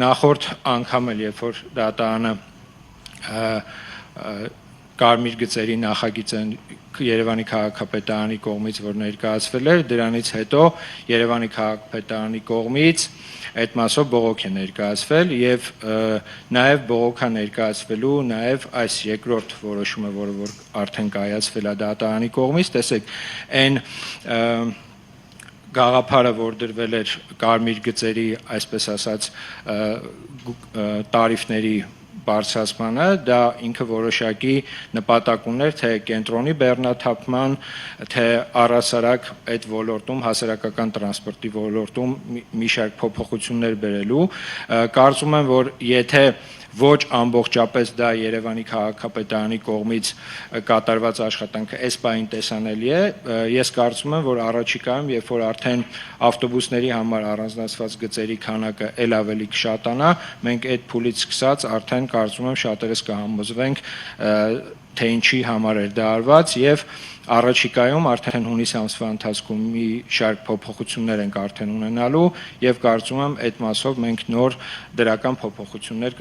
Նախորդ անգամ էլ, երբ որ դատարանը կարմիր գծերի նախագիծը Երևանի քաղաքապետարանի կողմից, որ ներկայացվել էր, դրանից հետո Երևանի քաղաքապետարանի կողմից այդ մասով բողոք է ներկայացվել եւ նաեւ բողոքա ներկայացվելու նաեւ այս երկրորդ որոշումը, որը որ արդեն կայացվել է դատարանի կողմից, տեսեք, այն գաղափարը, որ դրվել էր կարմիր գծերի, այսպես ասած, տարիֆների բարձրացմանը, դա ինքը որոշակի նպատակ ուներ թե կենտրոնի բեռնաթափման, թե առհասարակ այդ ոլորտում հասարակական տրանսպորտի ոլորտում մի շարք փոփոխություններ բերելու, կարծում եմ, որ եթե ոչ ամբողջապես դա Երևանի քաղաքապետարանի կողմից կատարված աշխատանքը այս բանին տեսանելի է, ես կարծում եմ, որ առաջիկայում, երբ որ արդեն ավտոբուսների համար առանձնացված գծերի քանակը ել ավելի կշատանա, մենք այդ փուլից սկսած արդեն կարծում եմ շատերս կհամոզվենք, թե ինչի համար էր դա արված եւ առաջիկայում արդեն հունիս ամսվա ընթացքում մի շարք փոփոխություններ ենք արդեն ունենալու եւ կարծում եմ այդ մասով մենք նոր դրական փոփոխություններ